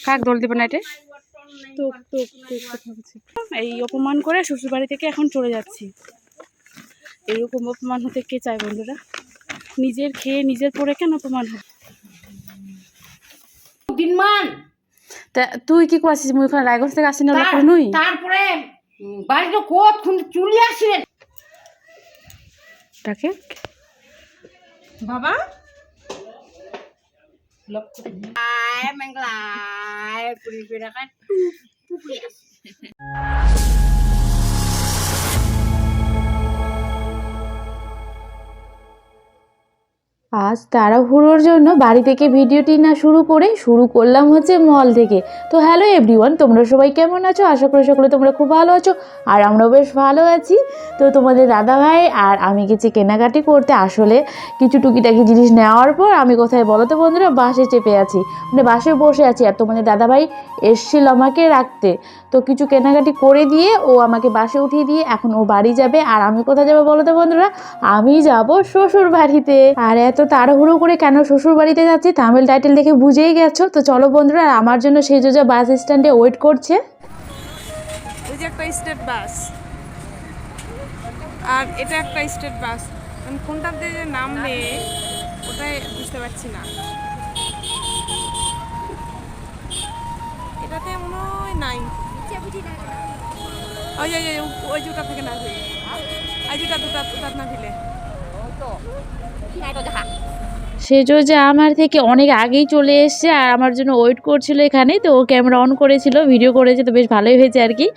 কাক দোল দিব না এটা এই অপমান করে শ্বশুর বাড়ি থেকে এখন চলে যাচ্ছি। এরকম অপমান হতে কে চায় বন্ধুরা? নিজের খেয়ে নিজের পরে কেন অপমান হবে? তা তুই কি করছিস? মুই ওখানে রায়গঞ্জ থেকে আসি না নুই তারপরে বাড়িতে কোত চুলি আসিলেন তাকে বাবা মেঘলায় পুরি পুরি রাখা পুরি আজ তাড়াহুড়োর জন্য বাড়ি থেকে ভিডিওটি না শুরু করলাম হচ্ছে মল থেকে। তো হ্যালো এভরিওয়ান, তোমরা সবাই কেমন আছো? আশা করি সকলে তোমরা খুব ভালো আছো, আর আমরাও বেশ ভালো আছি। তো তোমাদের দাদাভাই আর আমি গেছি কেনাকাটি করতে। আসলে কিছু টুকিটাকি জিনিস নেওয়ার পর আমি কোথায় বলো তো বন্ধুরা, বাসে চেপে আছি, মানে বাসে বসে আছি। আর তোমাদের দাদাভাই এসছিল আমাকে রাখতে, তো কিছু কেনাকাটি করে দিয়ে ও আমাকে বাসে উঠিয়ে দিয়ে এখন ও বাড়ি যাবে। আর আমি কোথায় যাবো বলো তো বন্ধুরা? আমি যাব শ্বশুর বাড়িতে। আর এত তাড়াহুড়ো করে কেন শ্বশুর বাড়িতে যাচ্ছি থাম্বনেল টাইটেল দেখে বুঝেই গেছো। তো চলো বন্ধুরা, আমার জন্য সেই যে বাস স্ট্যান্ডে ওয়েট করছে। ওই যে একটা স্টেট বাস, আর এটা একটা স্টেট বাস। আমি কোনটাতে যে নামবে ওটাই বুঝতে পারছি না। এটাতে মনে হয় নাই। ওই জুটা থেকে না ফেলে, ওই জুটা দুটা না ফেলে সেজো যে আমার থেকে অনেক আগেই চলে এসছে আর আমার জন্য ওয়েট করছিল এখানে। তো ও ক্যামেরা অন করেছিল, ভিডিও করেছে, তো বেশ ভালোই হয়েছে আর কি।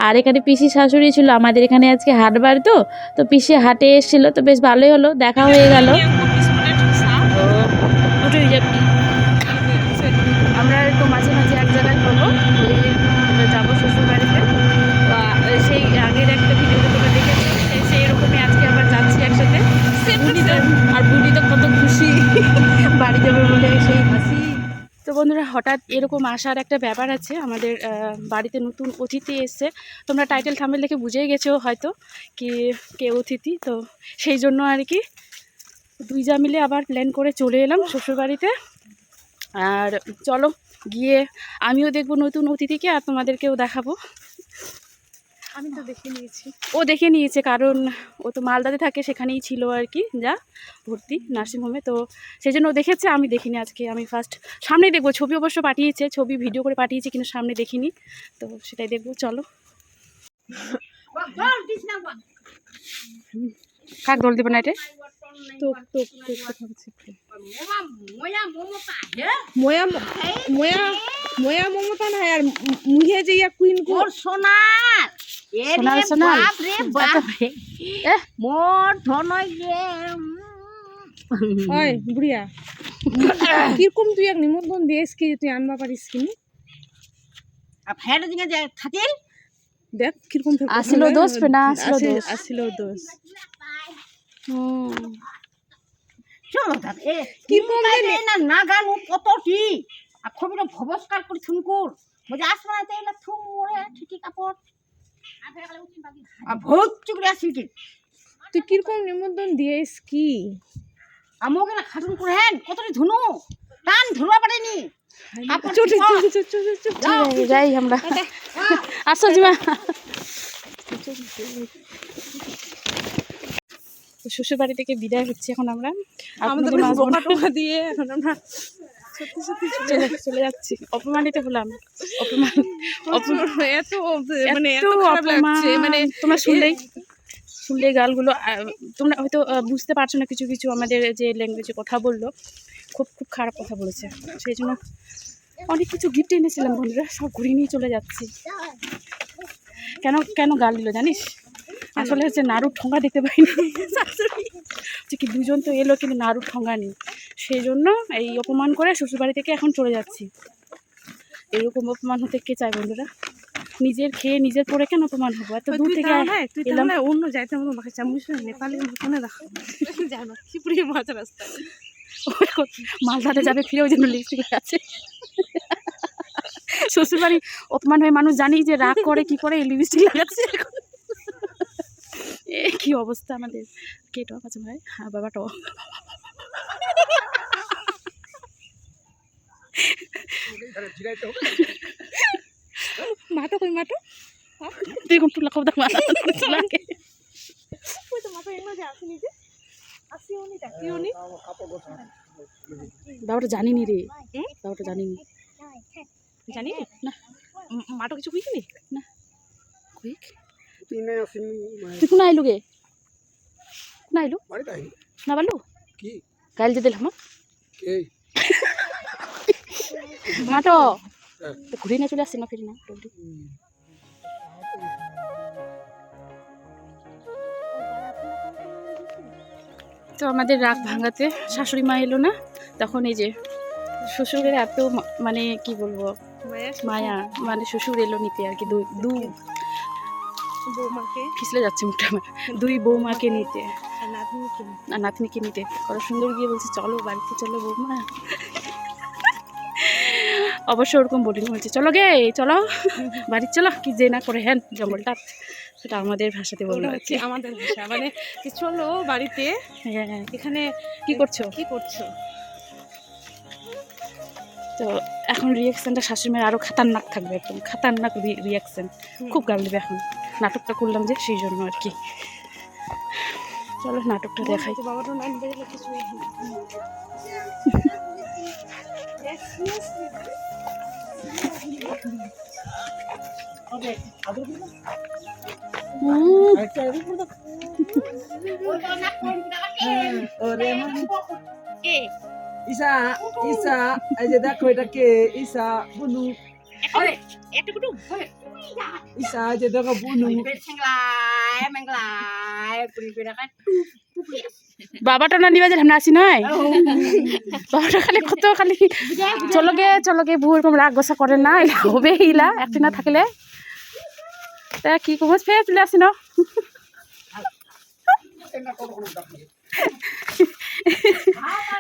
আর এখানে পিসি শাশুড়ি ছিল, আমাদের এখানে আজকে হাটবার, তো পিসি হাটে এসেছিলো, তো বেশ ভালোই হলো, দেখা হয়ে গেল। আমরা তো মাঝে মাঝে এক জায়গায় হবো, যাবো শ্বশুর বাড়িতে। সেই আগের একটা ভিডিওতে তোমরা দেখেছি, সেই রকমই আজকে আবার যাচ্ছি একসাথে। আর বুড়ি তো কত খুশি বাড়ি যাবে বলে, সেই হাসি। তো বন্ধুরা, হঠাৎ এরকম আসার একটা ব্যাপার আছে। আমাদের বাড়িতে নতুন অতিথি এসছে। তোমরা টাইটেল থাম্বনেল দেখে বুঝেই গেছো হয়তো কি কে অতিথি। তো সেই জন্য আর কি দুই যা মিলে আবার প্ল্যান করে চলে এলাম শ্বশুর বাড়িতে। আর চলো গিয়ে আমিও দেখবো নতুন অতিথিকে, আর তোমাদেরকেও দেখাবো। আমি তো দেখে নিয়েছি, ও দেখে নিয়েছে, কারণ ও তো মালদাতে থাকে, সেখানেই ছিল আর কি, যা ভর্তি নার্সিংহোমে। তো সেই জন্য ও দেখেছে, আমি দেখিনি। আজকে আমি ফার্স্ট সামনে দেখবো। ছবি অবশ্য পাঠিয়েছে, ছবি ভিডিও করে পাঠিয়েছে, কিন্তু সামনে দেখিনি, তো সেটাই দেখবো। চলো। কাক দোল দিব না এটা ময়া মমতা নাই আর মুহে যে কুইন কোর সোনার বাপ রে বাপ রে মোর ধনই রে ওই বুড়িয়া কিরকম তুই এক নিমন্ত্রণ দিয়েছ কি তুই আনবা পারিস কিনি আর ফের দিকে যে থাকিল দেখ কিরকম আসিল দোষ না আসিল দোষ চলো এ কিরকম না না গানু কতটি আর খবিটা ভবস্কার করে থুনকুর মজা আসমানা চাইলা থুম মোরে ঠিকই কাপড় আর ভোগ চুকরে আসিল তুই কিরকম নিমন্ত্রণ দিয়েছ কি আমাকে না খাটুন করে হেন কতটি ধুনু টান ধুলা পারেনি যাই আমরা। আসো জিমা। শ্বশুর বাড়ি থেকে বিদায় হচ্ছে এখন আমরা। আমাদের বোকা দিয়ে এখন আমরা চলে যাচ্ছি। অপমানিত হলাম, অপমান এত মানে এত খারাপ লাগছে, মানে তোমরা শুনলে গালগুলো তোমরা হয়তো বুঝতে পারছো না। কিছু কিছু আমাদের যে ল্যাঙ্গুয়েজে কথা বললো, খুব খুব খারাপ কথা বলেছে। সেই জন্য অনেক কিছু গিফট এনেছিলাম বন্ধুরা, সব ঘুরিয়ে নিয়ে চলে যাচ্ছি। কেন গাল দিল জানিস? আসলে হচ্ছে নাড়ুর ঠোঙা দেখতে পাইনি যে কি দুজন তো এলো, কিন্তু নাড়ুর ঠোঙা নেই। সেই জন্য এই অপমান করে শ্বশুর বাড়ি থেকে এখন চলে যাচ্ছি। এরকম অপমান হতে কে চায় বন্ধুরা? নিজের খেয়ে নিজের পরে কেন অপমান হবো? এত দূর থেকে এলাম। অন্য যাইতে নেপালি মনে রাখো জানো কি পুরো মাঝ রাস্তায় মালদাতে যাবে, ফিরেও যেন লিপস্টিক আছে। শ্বশুর বাড়ি অপমান হয়ে মানুষ জানি যে রাগ করে, কি করে লিপস্টিক লাগাচ্ছে। কি অবস্থা আমাদের। কে টক আছে ভাই? হ্যাঁ বাবা টক। মাটো কই মাটো তুই কোন টুলা খাওয়া দাওয়া লাগে ওই তো মাটো এমন যে আসেনি যে আসিওনি ডাকিওনি বাবাটা জানিনি রে বাবাটা জানিনি জানি না মাটো কিছু কইছিনি না কই তুই কোন আইলু গে কোন আইলু না বলু কি কাল যে দিলাম মাটো ঘুরে না চলে আসছে না ফিরে না তো আমাদের রাগ ভাঙাতে শাশুড়ি মা এলো না তখন এই যে শ্বশুরের এত মানে কি বলবো মায়া মানে শ্বশুর এলো নিতে আর কি দু বৌমাকে ফিসলে যাচ্ছে মুখটা আমার দুই বৌমাকে নিতে আর নাতনিকে নিতে কত সুন্দর গিয়ে বলছে চলো বাড়িতে চলো বৌমা অবশ্য ওরকম বলিনি বলছে চলো গে চলো বাড়ি চলো কি যে না করে হ্যাঁ জঙ্গলটা সেটা আমাদের ভাষাতে বললো আর কি আমাদের ভাষা মানে চলো বাড়িতে হ্যাঁ এখানে কি করছো তো এখন রিয়াকশনটা শাশুড়িমার আরও খাতারনাক থাকবে একদম খাতারনাক রিয়াকশন খুব গাল দেবে এখন নাটকটা করলাম যে সেই জন্য আর কি চলো নাটকটা দেখাই বাবাটা নাইন বেজে কিছু ঈশা ঈশা এই যে দেখো এটা কে ঈশা বুনু ঈশা এই যে দেখো বুনু বাবাটা না নিবা যে আমরা আসি নয় বাবাটা খালি কত খালি চলো গে বউ এরকম রাগ গোসা করে না হবে ইলা একদিন না থাকলে তা কি কমস ফের চলে আসি না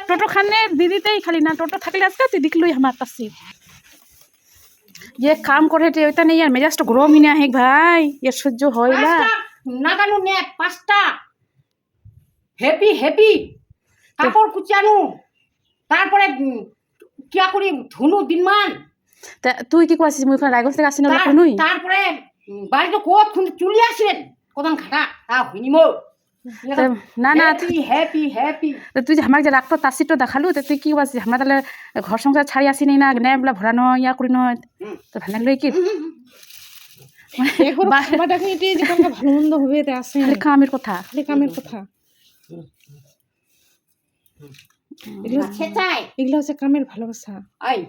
টোটো খানে দিদিতেই খালি না টোটো থাকলে আজকে তুই দেখলুই আমার পাশে ये काम करे थे ওইটা নেই আর মেজাজটা গরম হি না হে ভাই এর সহ্য হয় না নাগানু নে 5টা হেপি কাপড় কুচানু তারপরে কিয়া করি ধুনু দিনমান তা তুই কি কইছিস মুই রাগস থেকে আসি না লখনুই তারপরে বাড়িতে কোত খুন চুলি আসেন কোদান খাটা তা হইনি মো না না হ্যাপি তুই যে আমাকে যে রাখতো তার সিটটা দেখালু তো তুই কি বলছিস আমরা তাহলে ঘর সংসার ছাড়ি আসি নি না নেবলা ভরানো ইয়া করি নয় তো ভালো লাগলো কি ভালো মন্দ হবে আসে কামের কথা এগুলো হচ্ছে কামের ভালোবাসা আই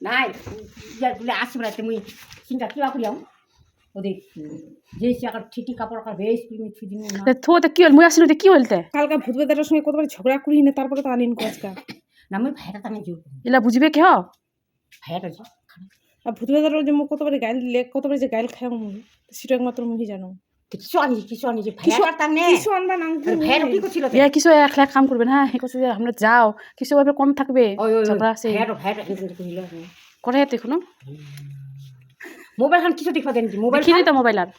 নাই ইয়ার বলে আসবে মুই চিন্তা কিবা করিয়াম ওদের যে আকার ঠিকই কাপড় আকার বেশ তুমি ছুদিন না তো তো কি হল মুই আসিনো কি হলতে কালকা ভূত বেদারের সঙ্গে কতবার ঝগড়া করি না তারপরে তো আনিন আজকা না মুই ভাইটা তানে জোর এলা বুঝবে কে হ ভাইটা যে আর ভূত বেদারের যে মুখ কতবার গাইল লেখ কতবার যে গাইল খায় মুই সেটা একমাত্র মুই জানো কিছু আনি যে ভাইটা তানে কিছু আনবা না ভাইটা কি করছিল ইয়া কিছু একলা কাম করবে না হে কইছে যে আমরা যাও কিছু ভাবে কম থাকবে ঝগড়া আছে ভাইটা কিন্তু কইলো করে দেখুন মোবাইল খান কিছু দেখবা দেন মোবাইল কিনে তো মোবাইল আর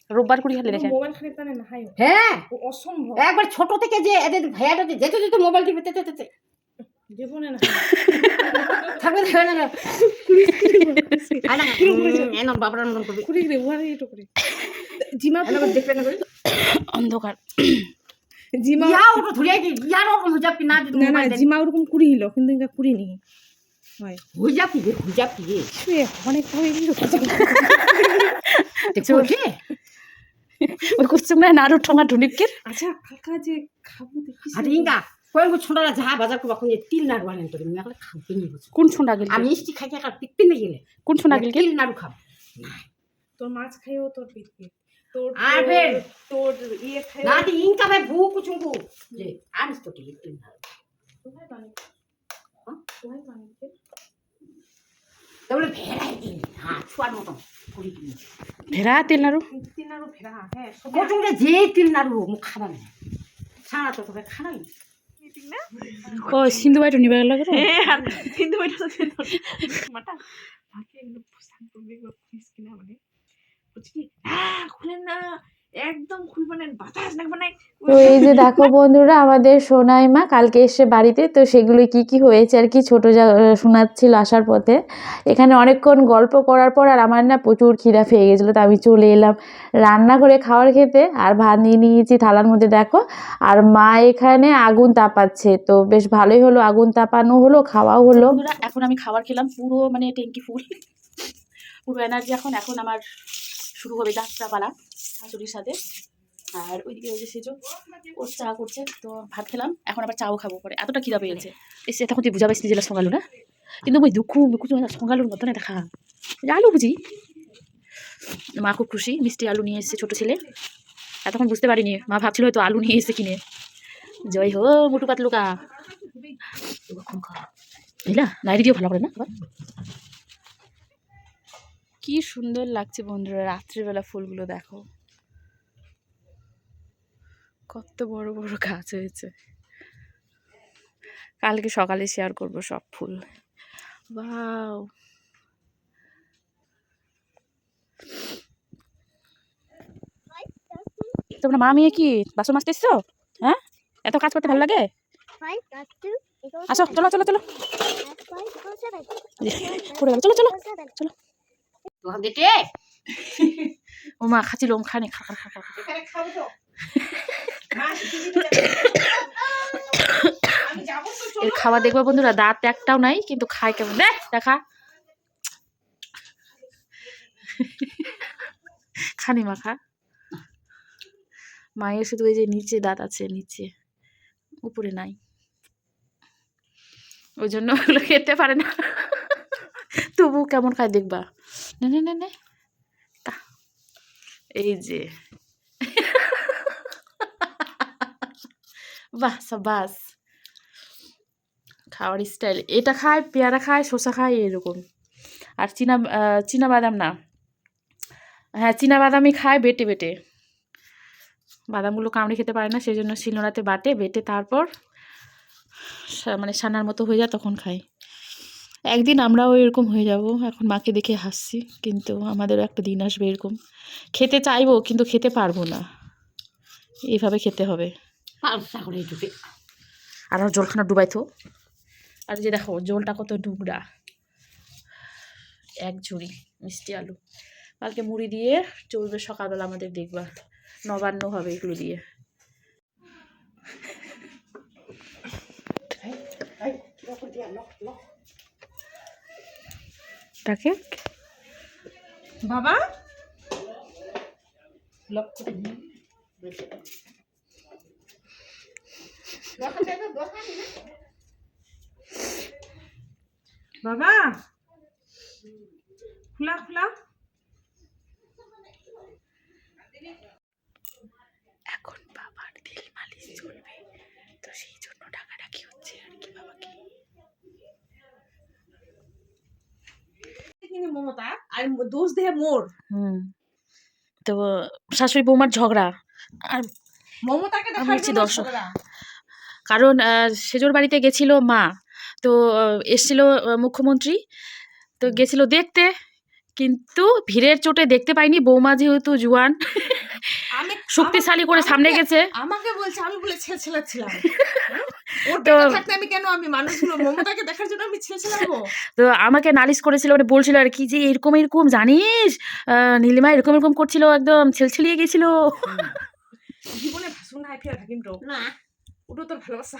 রোববার করি খালি দেখে মোবাইল খালি তানে না হাই হ্যাঁ অসম্ভব একবার ছোট থেকে যে এদের ভাইয়াটা যেতে মোবাইল টিপে তেতে জীবনে না থাকবে না আনা এনন বাবরান মন করবে কুড়ি রে ওয়ারে এটো করে জিমা দেখবে না অন্ধকার জিমা ইয়া ওটা ধরিয়ে দি ইয়ার ওরকম হুজাপি না দিতে না জিমা ওরকম কুড়ি হলো কিন্তু ইনকা কুড়ি নি হয় হুজাপি শুয়ে অনেক ভাবে দেখো কি ওই কুচুম না নাড়ু ঠোঙা ঢুনিকের আচ্ছা কালকা যে খাবো দেখি আর ইঙ্গা কোন ছোটরা যা বাজার করবা কোন তিল নাড়ু আনেন তো তুমি এখন খাও কিনি বসে কোন ছোঁড়া গেল আমি মিষ্টি খাই খাই পিকতে নিয়ে গেলে কোন ছোঁড়া গেল তিল নাড়ু খাও তোর মাছ খাইও তোর পিটকে তোর আর ফের তোর ইয়ে খাইও না দি ইনকা ভাই ভু কুচুঙ্গু যে আনিস তো তিল নাড়ু তোমায় পানি তোমায় পানি তাহলে ভেড়াই দিন হ্যাঁ ছুয়ার মতন করি দিন ভেড়া তেল নাড়ু তিনারও ফেরা হ্যাঁ কুচুঙ্গে যে তিল নাড়ু মুখ খাবা না ছাড়া তো তোকে খানাই ও সিন্ধু বাইটো নিবা গেল কিন্তু এটা মাটা তাকে একটু পোশাক করবে ফিস কিনা মানে বুঝলি খুলেন না একদম খুলবে না, বাতাস লাগবে না। তো এই যে দেখো বন্ধুরা, আমাদের সোনাই মা কালকে এসে বাড়িতে, তো সেগুলো কি কি হয়েছে আর কি ছোটো শোনাচ্ছিল আসার পথে। এখানে অনেকক্ষণ গল্প করার পর আর আমার না প্রচুর খিদা পেয়ে গেছিলো, তো আমি চলে এলাম রান্না করে খাওয়ার খেতে। আর ভাত নিয়ে নিয়েছি থালার মধ্যে দেখো, আর মা এখানে আগুন তাপাচ্ছে, তো বেশ ভালোই হলো, আগুন তাপানো হলো, খাওয়াও হলো। বন্ধুরা এখন আমি খাবার খেলাম, পুরো মানে ট্যাঙ্কি ফুল, পুরো এনার্জি। এখন আমার শুরু হবে যাত্রা পালা শাশুড়ির সাথে। আর ওইদিকে ওই যে সেজো ওর চা করছে, তো ভাত খেলাম, এখন আবার চাও খাবো পরে। এতটা খিদা পেয়েছে এসে তখন তুই বুঝা পাইছি যেটা সকালো না, কিন্তু ওই দুঃখ সকালোর মতো না দেখা আলু বুঝি। মা খুব খুশি, মিষ্টি আলু নিয়ে এসেছে ছোটো ছেলে। এতক্ষণ বুঝতে পারিনি, মা ভাবছিল হয়তো আলু নিয়ে এসে কিনে। জয় হো মুটু পাতলুকা, বুঝলা নাইটি দিয়েও ভালো করে না। আবার কি সুন্দর লাগছে বন্ধুরা, রাত্রিবেলা ফুলগুলো দেখো কত বড় বড় গাছ হয়েছে। কালকে সকালে শেয়ার করব সব ফুল। ওয়াও, তোমরা মা মেয়ে কি বাসন মাজতে এসছো? হ্যাঁ, এত কাজ করতে ভালো লাগে? আসো চলো চলো চলো, পড়ে গেল, চলো চলো চলো। ও মা খাচ্ছিল, ওম খানে খা খা খা খা খা। এর খাওয়া দেখবো বন্ধুরা, দাঁত একটাও নাই কিন্তু খায় কেমন দেখ দেখা। খানি মাখা মায়ের শুধু ওই যে নিচে দাঁত আছে, নিচে, উপরে নাই, ওই জন্য ওগুলো খেতে পারে না। তবু কেমন খায় দেখবা। নে নে নে নে, এই যে বাহ সাবাস, খাওয়ার স্টাইল। এটা খায়, পেয়ারা খায়, শসা খায়, এরকম। আর চীনা বাদাম না, হ্যাঁ চীনা বাদামই খায় বেটে বেটে। বাদামগুলো কামড়ে খেতে পারে না, সেই জন্য শিলনোড়াতে বাটে, বেটে তারপর মানে সানার মতো হয়ে যায়, তখন খাই। একদিন আমরাও এরকম হয়ে যাব। এখন মাকে দেখে হাসছি, কিন্তু আমাদেরও একটা দিন আসবে এরকম। খেতে চাইবো কিন্তু খেতে পারবো না, এইভাবে খেতে হবে। আর জলখানা ডুবাইতো। আর যে দেখো জলটা কত ডুবরা, এক ঝুড়ি মিষ্টি আলু। কালকে মুড়ি দিয়ে চলবে সকালবেলা আমাদের, দেখবা নবান্ন হবে এগুলো দিয়ে। তাকে বাবা বাবা খোলা খোলা। এখন বাবার তেল মালিশ চলবে, তো সেই জন্য ডাকাডাকি হচ্ছে আর কি বাবাকে। মমতা আর দোষ দেহে মোর। তো শাশুড়ি বৌমার ঝগড়া, আর মমতাকে আমি দেখার হচ্ছি জন্য দর্শক। ঝগড়া। কারণ সেজোর বাড়িতে গেছিল মা, তো এসছিল মুখ্যমন্ত্রী, তো গেছিল দেখতে, কিন্তু ভিড়ের চোটে দেখতে পাইনি। বৌমা যেহেতু জুয়ান, আমি শক্তিশালী করে সামনে গেছে। আমাকে বলছে আমি বলে ছেলে ছিলাম। ওর তো পেটে থাকতে আমি কেন, আমি মানুষগুলো মমতাকে দেখার জন্য আমি ছেলে ছিলাম গো। তো আমাকে নালিশ করেছিল, মানে বলছিল আর কি যে এরকম এরকম জানিস, নীলিমা এরকম এরকম করছিল, একদম ছেলছেলিয়ে গেছিল। জীবনে ভাষণ নাই ফেরা থাকিম তো না ওটা তোর ভালোবাসা।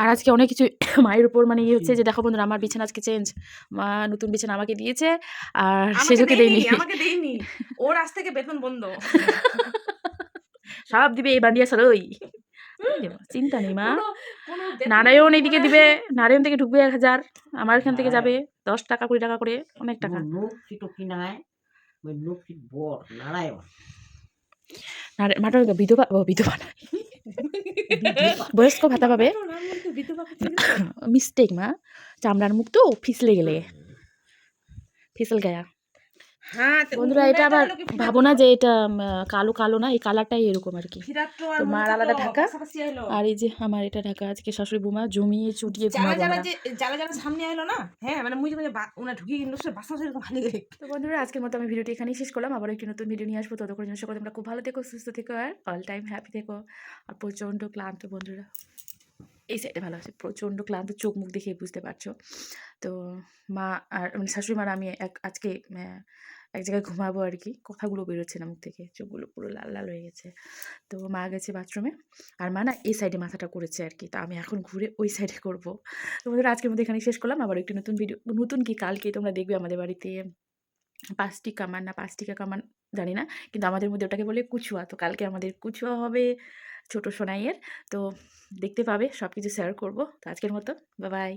আর আজকে অনেক কিছু মায়ের উপর মানে ইয়ে হচ্ছে, যে দেখো বন্ধুরা আমার বিছানা আজকে চেঞ্জ, মা নতুন বিছানা আমাকে দিয়েছে আর সেজোকে দেয়নি। আমাকে দেয়নি, ওর আজ থেকে বেতন বন্ধ। সব দিবে এই বান্দিয়া সরই, চিন্তা নেই মা। নারায়ণ এইদিকে দিবে, নারায়ণ থেকে ঢুকবে 1000, আমার এখান থেকে যাবে 10 টাকা 20 টাকা করে, অনেক টাকা। মাটার বিধবা, বিধবা না, বয়স্ক ভাতা পাবে। মিস্টেক মা, চামড়ার মুখ তো ফিসলে গেলে, ফিসল গায়া। হ্যাঁ বন্ধুরা এটা আবার ভাবো না যে এটা কালো কালো না, এই কালারটাই এরকম আর কি। তো মার আলাদা ঢাকা, আর এই যে আমার এটা ঢাকা। আজকে শাশুড়ি বৌমা জমিয়ে চুটিয়ে ঘুমাবো আমরা। যারা সামনে এলো না, হ্যাঁ মানে মুই যে ওনা ঢুকিয়ে কিন্তু সে বাসা সেরকম ভালো গেলে। তো বন্ধুরা আজকের মতো আমি ভিডিওটি এখানেই শেষ করলাম। আবার একটি নতুন ভিডিও নিয়ে আসবো। ততক্ষণ জন্য সকলে তোমরা খুব ভালো থেকো, সুস্থ থেকো, আর অল টাইম হ্যাপি থেকো। আর প্রচণ্ড ক্লান্ত বন্ধুরা, এই সাইডে ভালো আছে, প্রচণ্ড ক্লান্ত, চোখ মুখ দেখে বুঝতে পারছো। তো মা আর মানে শাশুড়ি মার আমি আজকে এক জায়গায় ঘুমাবো আর কি। কথাগুলো বেরোচ্ছে না মুখ থেকে, চোখগুলো পুরো লাল লাল হয়ে গেছে। তো মা গেছে বাথরুমে, আর মা না এই সাইডে মাথাটা করেছে আর কি। তো আমি এখন ঘুরে ওই সাইডে করবো। তো বন্ধুরা আজকের মধ্যে এখানে শেষ করলাম। আবার একটি নতুন ভিডিও, নতুন কি কালকে তোমরা দেখবে আমাদের বাড়িতে 5টি কামান না 5টিকা কামান জানি না, কিন্তু আমাদের মধ্যে ওটাকে বলে কুচুয়া। তো কালকে আমাদের কুচুয়া হবে ছোট সোনাইয়ের। তো দেখতে পাবে, সব কিছু শেয়ার করবো। তো আজকের মতো বাই বাই।